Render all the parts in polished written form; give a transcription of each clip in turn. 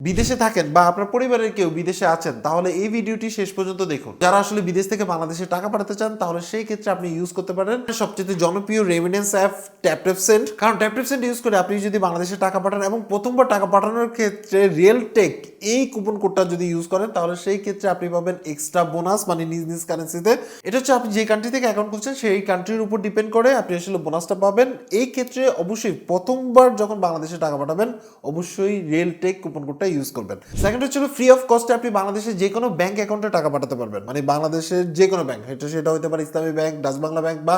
বিদেশে থাকেন বা আপনার পরিবারের কেউ বিদেশে আছেন, তাহলে এই ভিডিওটি শেষ পর্যন্ত দেখুন। যারা আসলে বিদেশ থেকে বাংলাদেশে টাকা পাঠাতে চান, তাহলে সেই ক্ষেত্রে আপনি ইউজ করতে পারেন সবচেয়ে জনপ্রিয় রেমিটেন্স অ্যাপ ট্যাপ-ট্যাপ-সেন্ড। কারণ ট্যাপ-ট্যাপ-সেন্ড ইউজ করে আপনি যদি বাংলাদেশে টাকা পাঠান এবং প্রথমবার টাকা পাঠানোর ক্ষেত্রে রিয়েলটেক এই কুপন কোডটা যদি ইউজ করেন, তাহলে সেই ক্ষেত্রে আপনি পাবেন এক্সট্রা বোনাস, মানে নিজ নিজ কারেন্সিতে। এটা হচ্ছে আপনি যে কান্ট্রি থেকে অ্যাকাউন্ট করছেন সেই কান্ট্রির উপর ডিপেন্ড করে আপনি আসলে বোনাসটা পাবেন। এই ক্ষেত্রে অবশ্যই প্রথমবার যখন বাংলাদেশে টাকা পাঠাবেন, অবশ্যই রিয়েলটেক কুপন কোডটা ইউজ করবেন। সেকেন্ড হচ্ছে ফ্রি অফ কস্টে আপনি বাংলাদেশের যে কোনো ব্যাংক অ্যাকাউন্টে টাকা পাঠাতে পারবেন। মানে বাংলাদেশের যে কোনো ব্যাংক, সেটা হতে পারে ইসলামী ব্যাংক, ডাচ বাংলা ব্যাংক, বা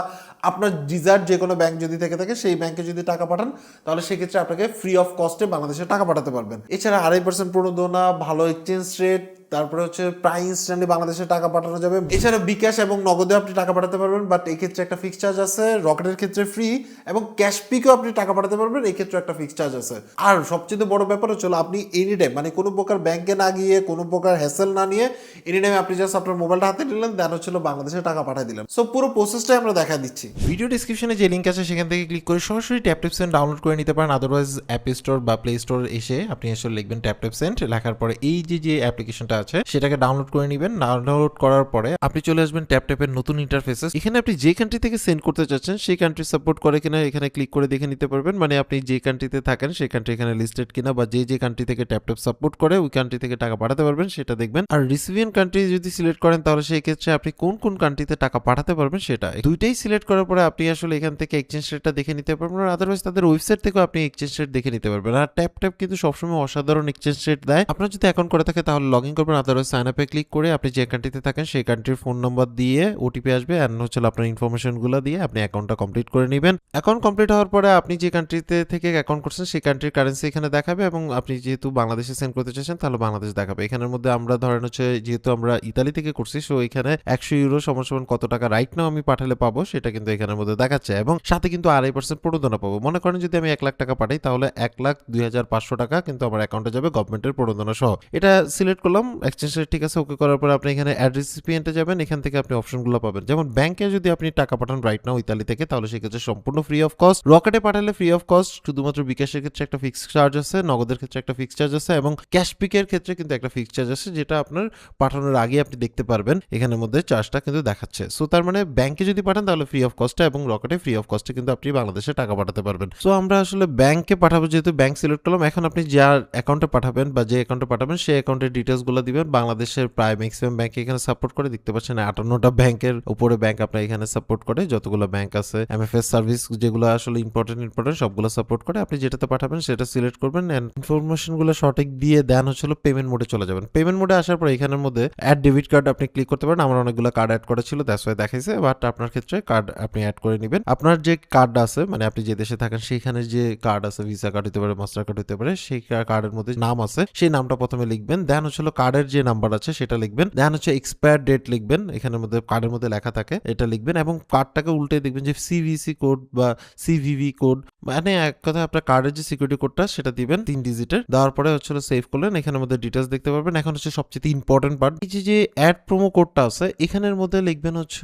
আপনার ডিজার্ট যে কোনো ব্যাংক যদি থেকে থাকে সেই ব্যাংকে যদি টাকা পাঠান, তাহলে সেক্ষেত্রে আপনাকে ফ্রি অফ কস্টে বাংলাদেশে টাকা পাঠাতে পারবেন। এছাড়া 2.5% প্রণোদনা, ভালো এক্সচেঞ্জ রেট, তারপরে হচ্ছে প্রায় ইনস্ট্যান্টলি বাংলাদেশে টাকা পাঠানো যাবে। এছাড়া বিকাশ এবং নগদে আপনি টাকা পাঠাতে পারবেন, বাট এই ক্ষেত্রে একটা ফিক্স চার্জ আছে। রকেটের ক্ষেত্রে ফ্রি, এবং ক্যাশ পিকেও আপনি টাকা পাঠাতে পারবেন, এই ক্ষেত্রে একটা ফিক্স চার্জ আছে। আর সবচেয়ে বড় ব্যাপার হচ্ছে আপনি এনি টাইম, মানে কোনো প্রকার ব্যাংকে না গিয়ে, কোনো প্রকার হ্যাসেল না নিয়ে, এনি টাইম আপনি জাস্ট আপনার মোবাইলটা হাতে নিলেন, দেন হচ্ছিল বাংলাদেশে টাকা পাঠিয়ে দিলেন। সো পুরো প্রসেসটাই আমরা দেখা দিচ্ছি। ভিডিও ডিসক্রিপশনে যে লিঙ্ক আছে সেখান থেকে ক্লিক করে সরাসরি ট্যাপ-ট্যাপ-সেন্ড ডাউনলোড করে নিতে পারেন। আদারওয়াইজ অ্যাপ স্টোর বা প্লে স্টোর এসে আপনি আসলে লিখবেন ট্যাপ-ট্যাপ-সেন্ড, লেখার পরে এই যে অ্যাপ্লিকেশনটা আছে সেটাকে ডাউনলোড করে নেবেন। ডাউনলোড করার পরে আপনি চলে আসবেন ট্যাপ-ট্যাপের নতুন ইন্টারফেসে। এখানে আপনি যে কান্ট্রি থেকে সেন্ড করতে চাচ্ছেন সেই কান্ট্রি সাপোর্ট করে কিনা এখানে ক্লিক করে দেখে নিতে পারবেন। মানে আপনি যে কান্ট্রিতে থাকেন সেই কান্ট্রি এখানে লিস্টেড কিনা, বা যে কান্ট্রি থেকে ট্যাপ-ট্যাপ সাপোর্ট করে ওই কান্ট্রি থেকে টাকা পাঠাতে পারবেন সেটা দেখবেন। আর রিসিভিয়েন্ট কান্ট্রি যদি সিলেক্ট করেন, তাহলে সেই ক্ষেত্রে আপনি কোন কোন কান্ট্রিতে টাকা পাঠাতে পারবেন সেটা দুইটাই সিলেক্ট করার পরে আপনি আসলে এখান থেকে এক্সচেঞ্জ রেটটা দেখে নিতে পারবেন। আর আদারওয়াইজ তাদের ওয়েবসাইট থেকেও আপনি এক্সচেঞ্জ রেট দেখে নিতে পারবেন। আর ট্যাপ-ট্যাপ কিন্তু সবসময় অসাধারণ এক্সচেঞ্জ রেট দেয়। আপনার যদি অ্যাকাউন্ট করে থাকে তাহলে লগ ইন করবেন, আদারওয়াইজ সাইন আপে ক্লিক করে আপনি যে কান্ট্রিতে থাকেন সেই কান্ট্রির ফোন নাম্বার দিয়ে ওটিপি আসবে, অ্যান্ড হচ্ছে আপনার ইনফরমেশনগুলো দিয়ে আপনি অ্যাকাউন্টটা কমপ্লিট করে নেবেন। অ্যাকাউন্ট কমপ্লিট হওয়ার পরে আপনি যে কান্ট্রিতে থেকে অ্যাকাউন্ট করছেন সেই কান্ট্রির কারেন্সি এখানে দেখাবে, এবং আপনি যেহেতু বাংলাদেশে সেন্ড করতে চাইছেন তাহলে বাংলাদেশ দেখাবে। এখানের মধ্যে আমরা ধরেন হচ্ছে যেহেতু আমরা ইতালি থেকে করছি, সো এখানে 100 ইউরো সমান কত টাকা রাইট নাও আমি পাঠালে পাবো সেটা কিন্তু এখানের মধ্যে দেখাচ্ছে, এবং সাথে কিন্তু 2.5% প্রণোদনা পাবো। মনে করেন যদি আমি 1 লাখ টাকা পাঠাই, তাহলে 1,02,500 টাকা কিন্তু আমার অ্যাকাউন্টে যাবে গভর্নমেন্টের প্রণোদনা সহ। এটা সিলেক্ট করলাম, এক্সচেঞ্জ রেট ঠিক আছে, ওকে করার পরে আপনি এখানে অ্যাড রেসিপিয়েন্টে যাবেন। এখান থেকে আপনি অপশনগুলো পাবেন, যেমন ব্যাংকে যদি আপনি টাকা পাঠান রাইট নাও ইতালি থেকে, তাহলে সেক্ষেত্রে সম্পূর্ণ ফ্রি অফ কস্ট। রকেটে পাঠালে ফ্রি অফ কস্ট, শুধুমাত্র বিকাশের ক্ষেত্রে একটা ফিক্সড চার্জ আছে, নগদের ক্ষেত্রে একটা ফিক্সড চার্জ আছে, এবং ক্যাশ পিকের ক্ষেত্রে কিন্তু একটা ফিক্সড চার্জ আছে, যেটা আপনার পাঠানোর আগে আপনি দেখতে পারবেন এখানের মধ্যে চার্জটা কিন্তু দেখাচ্ছে। সো তার মানে ব্যাংকে যদি পাঠান তাহলে ফ্রি অফ কস্টে, এবং রকেটে ফ্রি অফ কস্টে কিন্তু আপনি বাংলাদেশে টাকা পাঠাতে পারবেন। সো আমরা আসলে ব্যাংকে পাঠাবো, যেহেতু ব্যাংক সিলেক্ট করলাম। এখন আপনি যার অ্যাকাউন্টে পাঠাবেন বা যে অ্যাকাউন্টে পাঠাবেন সেই অ্যাকাউন্টের ডিটেলসগুলো দিবেন। বাংলাদেশের প্রায় ম্যাক্সিমাম ব্যাংক এখানে সাপোর্ট করে, দেখতে পাচ্ছেন 58টা ব্যাংকের উপরে ব্যাংক আপনার এখানে সাপোর্ট করে, যতগুলো ব্যাংক আছে। এমএফএস সার্ভিস যেগুলো আসলে ইম্পর্টেন্ট সবগুলো সাপোর্ট করে। আপনি যেটাতে পাঠাবেন সেটা সিলেক্ট করবেন, এন্ড ইনফরমেশনগুলো সঠিক দিয়ে দেন হচ্ছিল পেমেন্ট মোডে চলে যাবেন। পেমেন্ট মোডে আসার পর এখানের মধ্যে অ্যাড ডেবিট কার্ড আপনি ক্লিক করতে পারেন। আমার অনেকগুলো কার্ড অ্যাড করা ছিল, দ্যাটস ওয়াই দেখাইছে, বাট আপনার ক্ষেত্রে কার্ড আপনি অ্যাড করে নেবেন। আপনার যে কার্ড আছে, মানে আপনি যে দেশে থাকেন সেইখানে যে কার্ড আছে, ভিসা কার্ড হতে পারে, মাস্টার কার্ড হতে পারে, সেই কার্ডের মধ্যে নাম আছে, সেই নামটা প্রথমে লিখবেন। দেন হচ্ছিল কার্ডের যে নাম্বার আছে সেটা লিখবেন। দেন হচ্ছে এক্সপায়ার ডেট লিখবেন, এখানের মধ্যে কার্ডের মধ্যে লেখা থাকে এটা লিখবেন, এবং কার্ডটাকে উল্টে দেখবেন যে সিভিসি কোড বা সিভিভি কোড, মানে এক কথা আপনার কার্ডের যে সিকিউরিটি কোডটা সেটা দিবেন 3 ডিজিটের। দেওয়ার পরে হচ্ছিল সেভ করলেন, এখানের মধ্যে ডিটেলস দেখতে পারবেন। এখন হচ্ছে সবচেয়ে ইম্পর্টেন্ট পার্ট, এই যে অ্যাড প্রোমো কোডটা আছে এখানের মধ্যে লিখবেন হচ্ছে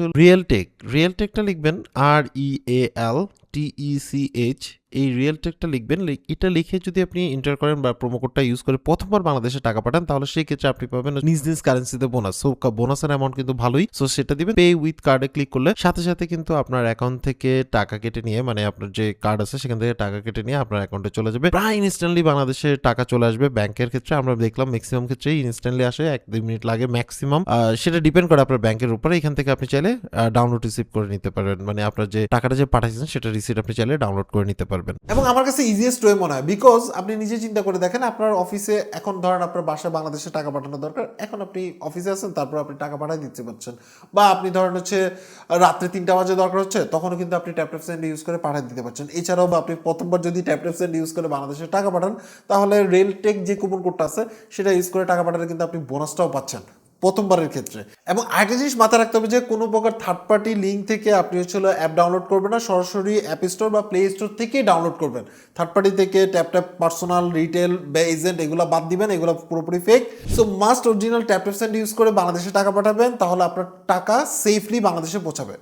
রিয়েলটেকটা লিখবেন, REALTECH, এই রিয়েলটেকটা লিখবেন। এটা লিখে যদি আপনি এন্টার করেন বা প্রোমো কোডটা ইউজ করে প্রথমবার বাংলাদেশে টাকা পাঠান, তাহলে সেই ক্ষেত্রে আপনি পাবেন নিজ নিজ কারেন্সিতে বোনাস। সো বোনাসের অ্যামাউন্ট কিন্তু ভালোই, সো সেটা দিবেন। পে উইথ কার্ডে ক্লিক করলে সাথে সাথে কিন্তু আপনার অ্যাকাউন্ট থেকে টাকা কেটে নিয়ে, মানে আপনার যে কার্ড আছে সেখান থেকে টাকা কেটে নিয়ে আপনার অ্যাকাউন্টে চলে যাবে। প্রায় ইনস্ট্যান্টলি বাংলাদেশে টাকা চলে আসবে। ব্যাংকের ক্ষেত্রে আমরা দেখলাম ম্যাক্সিমাম ক্ষেত্রে ইনস্ট্যান্টলি আসে, 1-2 মিনিট লাগে ম্যাক্সিমাম। সেটা ডিপেন্ড করে আপনার ব্যাংকের উপরে। এখান থেকে আপনি চাইলে ডাউনলোড রিসিভ করে নিতে পারবেন, মানে আপনার যে টাকাটা যে পাঠাইছেন সেটা রিসিপ্ট আপনি চাইলে ডাউনলোড করে নিতে পারবেন। এবং আমার কাছে ইজিয়েস্ট ওয়ে মনে হয়, বিকজ আপনি নিজে চিন্তা করে দেখেন, আপনার অফিসে এখন ধরেন আপনার বাসায় বাংলাদেশে টাকা পাঠানো দরকার, এখন আপনি অফিসে আছেন, তারপর আপনি টাকা পাঠাই দিতে পারছেন, বা আপনি ধরেন হচ্ছে রাত্রে 3টা বাজে দরকার হচ্ছে, তখনও কিন্তু আপনি ট্যাপ-ট্যাপ-সেন্ড ইউজ করে পাঠিয়ে দিতে পারছেন। এছাড়াও বা আপনি প্রথমবার যদি ট্যাপ-ট্যাপ-সেন্ড ইউজ করে বাংলাদেশে টাকা পাঠান, তাহলে রেলটেক যে কুপন কোডটা আছে সেটা ইউজ করে টাকা পাঠালে কিন্তু আপনি বোনাসটাও পাচ্ছেন প্রথমবারের ক্ষেত্রে। এবং আরেকটা জিনিস মাথায় রাখতে হবে যে কোনো প্রকার থার্ড পার্টি লিঙ্ক থেকে আপনি হচ্ছে অ্যাপ ডাউনলোড করবেন না, সরাসরি অ্যাপ স্টোর বা প্লে স্টোর থেকেই ডাউনলোড করবেন। থার্ড পার্টি থেকে ট্যাপ পার্সোনাল, রিটেল বা এজেন্ট এগুলো বাদ দিবেন, এগুলো পুরোপুরি fake. So must original tap-tap-send use করে বাংলাদেশে টাকা পাঠাবেন, তাহলে আপনার টাকা সেফলি বাংলাদেশে পৌঁছাবে।